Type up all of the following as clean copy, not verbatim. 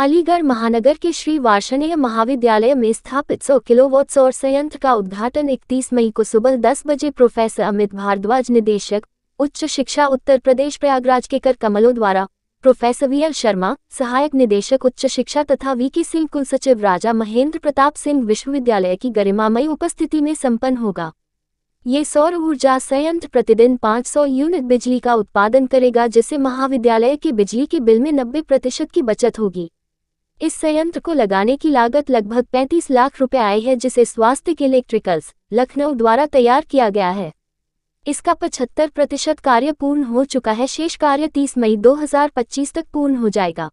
अलीगढ़ महानगर के श्री वार्षणेय महाविद्यालय में स्थापित 100 किलोवाट सौर संयंत्र का उद्घाटन 31 मई को सुबह 10 बजे प्रोफेसर अमित भारद्वाज, निदेशक उच्च शिक्षा उत्तर प्रदेश प्रयागराज के कर कमलों द्वारा, प्रोफेसर वीएल शर्मा सहायक निदेशक उच्च शिक्षा तथा वीके सिंह कुलसचिव राजा महेंद्र प्रताप सिंह विश्वविद्यालय की गरिमामयी उपस्थिति में संपन्न होगा। ये सौर ऊर्जा संयंत्र प्रतिदिन 500 यूनिट बिजली का उत्पादन करेगा, जिससे महाविद्यालय के बिजली के बिल में 90% की बचत होगी। इस संयंत्र को लगाने की लागत लगभग 35 लाख रुपए आई है, जिसे स्वास्थ्य इलेक्ट्रिकल्स लखनऊ द्वारा तैयार किया गया है। इसका 75% कार्य पूर्ण हो चुका है। शेष कार्य 30 मई 2025 तक पूर्ण हो जाएगा।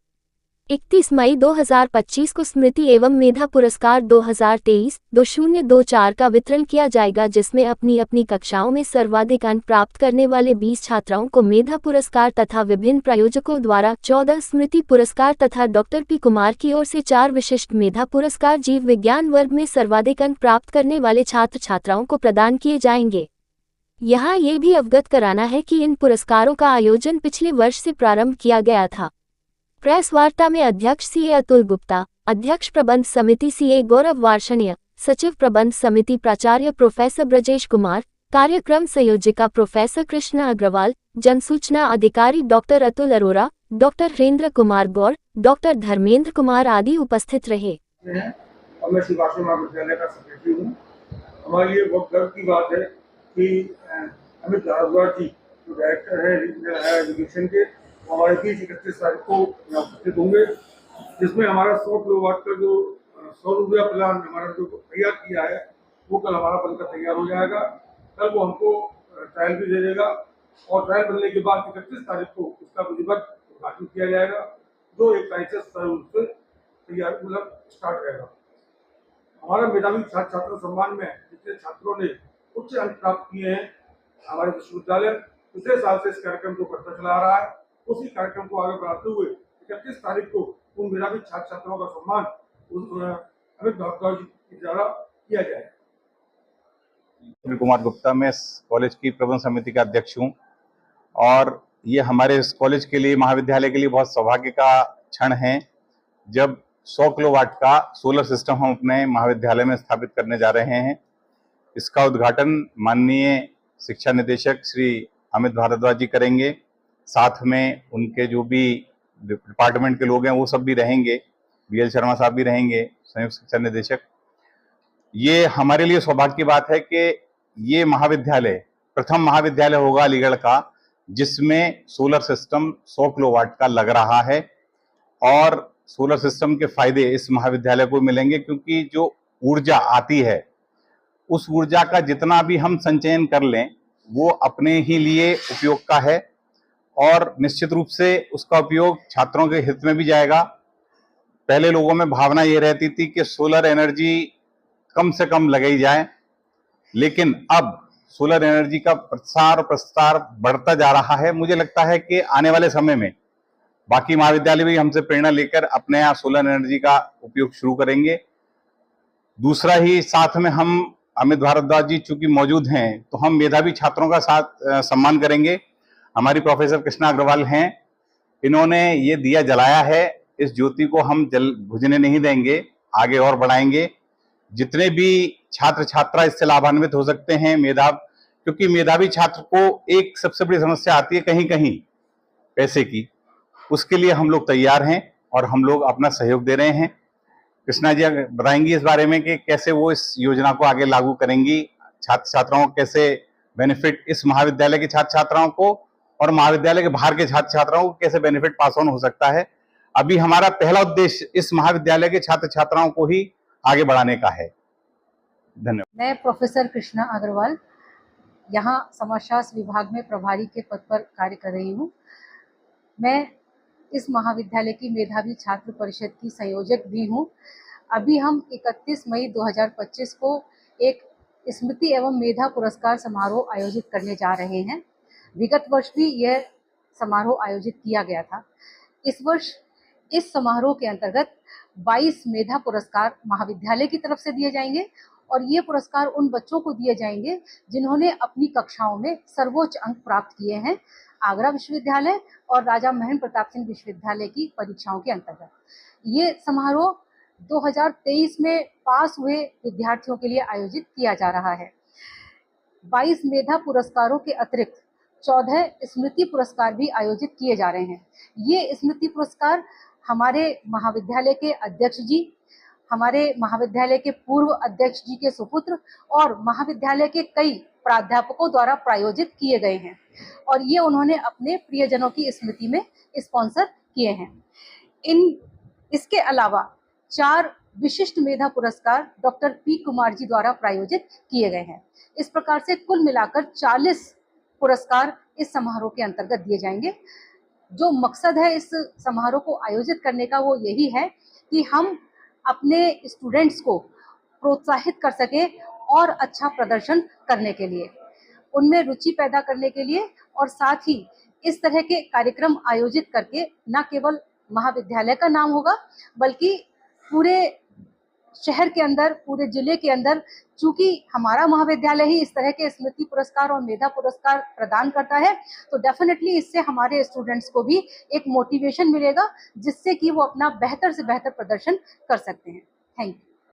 31 मई 2025 को स्मृति एवं मेधा पुरस्कार 2023-2024 का वितरण किया जाएगा, जिसमें अपनी अपनी कक्षाओं में सर्वाधिक अंक प्राप्त करने वाले 20 छात्राओं को मेधा पुरस्कार तथा विभिन्न प्रायोजकों द्वारा 14 स्मृति पुरस्कार तथा डॉक्टर पी कुमार की ओर से 4 विशिष्ट मेधा पुरस्कार जीव विज्ञान वर्ग में सर्वाधिक अंक प्राप्त करने वाले छात्र छात्राओं को प्रदान किए जाएंगे। यहाँ ये भी अवगत कराना है कि इन पुरस्कारों का आयोजन पिछले वर्ष से प्रारंभ किया गया था। प्रेस वार्ता में अध्यक्ष सीए अतुल गुप्ता, अध्यक्ष प्रबंध समिति सीए गौरव वार्षणेय, सचिव प्रबंध समिति प्राचार्य प्रोफेसर ब्रजेश कुमार, कार्यक्रम संयोजिका प्रोफेसर कृष्णा अग्रवाल, जनसूचना अधिकारी डॉक्टर अतुल अरोरा, डॉक्टर हरेंद्र कुमार गौर, डॉक्टर धर्मेंद्र कुमार आदि उपस्थित रहे। और मैं श्री वार्षणेय महाविद्यालय का सेक्रेटरी हूँ। हमारे लिए बहुत गर्व की बात है कि अमित भारद्वाज जी जो डायरेक्टर है रीजनल हायर एजुकेशन के, हमारे 31 तारीख को यहाँ उपस्थित होंगे, जिसमें हमारा 100 किलोवाट का जो सौर ऊर्जा प्लान हमारा जो तैयार किया है वो कल हमारा बनकर तैयार हो जाएगा। कल वो हमको ट्रायल भी दे देगा और ट्रायल बनने के बाद 31 तारीख को उसका विधिवत उद्घाटन किया जाएगा, जो एक तारीख से से तैयार स्टार्ट रहेगा। हमारा मेधावी छात्र छात्रा सम्मान में जितने छात्रों ने उच्च अंक प्राप्त किए हैं, हमारे विश्वविद्यालय पिछले साल से इस कार्यक्रम को करता चला आ रहा है। उसी कार्यक्रम को आगे बढ़ाते हुए 31 तारीख को उन मेधावी छात्र छात्राओं का सम्मान अमित भारद्वाज जी द्वारा किया जाएगा। कुमार गुप्ता, मैं कॉलेज की प्रबंध समिति का अध्यक्ष हूँ और ये हमारे इस कॉलेज के लिए, महाविद्यालय के लिए बहुत सौभाग्य का क्षण है जब 100 किलोवाट का सोलर सिस्टम हम अपने महाविद्यालय में स्थापित करने जा रहे हैं। इसका उद्घाटन माननीय शिक्षा निदेशक श्री अमित भारद्वाज जी करेंगे। साथ में उनके जो भी डिपार्टमेंट के लोग हैं वो सब भी रहेंगे, वीएल शर्मा साहब भी रहेंगे, संयुक्त शिक्षा निदेशक। ये हमारे लिए सौभाग्य की बात है कि ये महाविद्यालय प्रथम महाविद्यालय होगा अलीगढ़ का जिसमें सोलर सिस्टम 100 किलोवाट का लग रहा है और सोलर सिस्टम के फायदे इस महाविद्यालय को मिलेंगे, क्योंकि जो ऊर्जा आती है उस ऊर्जा का जितना भी हम संचयन कर लें वो अपने ही लिए उपयोग का है और निश्चित रूप से उसका उपयोग छात्रों के हित में भी जाएगा। पहले लोगों में भावना ये रहती थी कि सोलर एनर्जी कम से कम लगाई जाए, लेकिन अब सोलर एनर्जी का प्रसार बढ़ता जा रहा है। मुझे लगता है कि आने वाले समय में बाकी महाविद्यालय भी हमसे प्रेरणा लेकर अपने यहाँ सोलर एनर्जी का उपयोग शुरू करेंगे। दूसरा ही साथ में हम अमित भारद्वाज जी चूंकि मौजूद हैं तो हम मेधावी छात्रों का साथ सम्मान करेंगे। हमारी प्रोफेसर कृष्णा अग्रवाल हैं, इन्होंने ये दिया जलाया है, इस ज्योति को हम बुझने नहीं देंगे, आगे और बढ़ाएंगे। जितने भी छात्र छात्रा इससे लाभान्वित हो सकते हैं क्योंकि मेधावी छात्र को एक सबसे बड़ी समस्या आती है कहीं कहीं पैसे की, उसके लिए हम लोग तैयार हैं और हम लोग अपना सहयोग दे रहे हैं। कृष्णा जी बताएंगी इस बारे में कि कैसे वो इस योजना को आगे लागू करेंगी, छात्र छात्राओं को कैसे बेनिफिट, इस महाविद्यालय के छात्र छात्राओं को और महाविद्यालय के बाहर के छात्र छात्राओं को कैसे बेनिफिट पास ऑन हो सकता है। अभी हमारा पहला उद्देश्य इस महाविद्यालय के छात्र छात्राओं को ही आगे बढ़ाने का है। धन्यवाद। मैं प्रोफेसर कृष्णा अग्रवाल यहाँ समाजशास्त्र विभाग में प्रभारी के पद पर कार्य कर रही हूँ। मैं इस महाविद्यालय की मेधावी छात्र परिषद की संयोजक भी हूँ। अभी हम 31 मई 2025 को एक स्मृति एवं मेधा पुरस्कार समारोह आयोजित करने जा रहे हैं। विगत वर्ष भी यह समारोह आयोजित किया गया था। इस वर्ष इस समारोह के अंतर्गत 22 मेधा पुरस्कार महाविद्यालय की तरफ से दिए जाएंगे और ये पुरस्कार उन बच्चों को दिए जाएंगे जिन्होंने अपनी कक्षाओं में सर्वोच्च अंक प्राप्त किए हैं आगरा विश्वविद्यालय और राजा महेंद्र प्रताप सिंह विश्वविद्यालय की परीक्षाओं के अंतर्गत। ये समारोह 2023 में पास हुए विद्यार्थियों के लिए आयोजित किया जा रहा है। 22 मेधा पुरस्कारों के अतिरिक्त 14 स्मृति पुरस्कार भी आयोजित किए जा रहे हैं। ये स्मृति पुरस्कार हमारे महाविद्यालय के अध्यक्ष जी, हमारे महाविद्यालय के पूर्व अध्यक्ष जी के सुपुत्र और महाविद्यालय के कई प्राध्यापकों द्वारा प्रायोजित किए गए हैं और ये उन्होंने अपने प्रियजनों की स्मृति में स्पॉन्सर किए हैं। इसके अलावा 4 विशिष्ट मेधा पुरस्कार डॉक्टर पी कुमार जी द्वारा प्रायोजित किए गए हैं। इस प्रकार से कुल मिलाकर 40 पुरस्कार इस समारोह के अंतर्गत दिए जाएंगे। जो मकसद है इस समारोह को आयोजित करने का वो यही है कि हम अपने स्टूडेंट्स को प्रोत्साहित कर सके और अच्छा प्रदर्शन करने के लिए, उनमें रुचि पैदा करने के लिए और साथ ही इस तरह के कार्यक्रम आयोजित करके न केवल महाविद्यालय का नाम होगा बल्कि पूरे शहर के अंदर, पूरे जिले के अंदर, चूंकि हमारा महाविद्यालय ही इस तरह के स्मृति पुरस्कार और मेधा पुरस्कार प्रदान करता है तो डेफिनेटली इससे हमारे स्टूडेंट्स को भी एक मोटिवेशन मिलेगा जिससे कि वो अपना बेहतर से बेहतर प्रदर्शन कर सकते हैं। Thank you.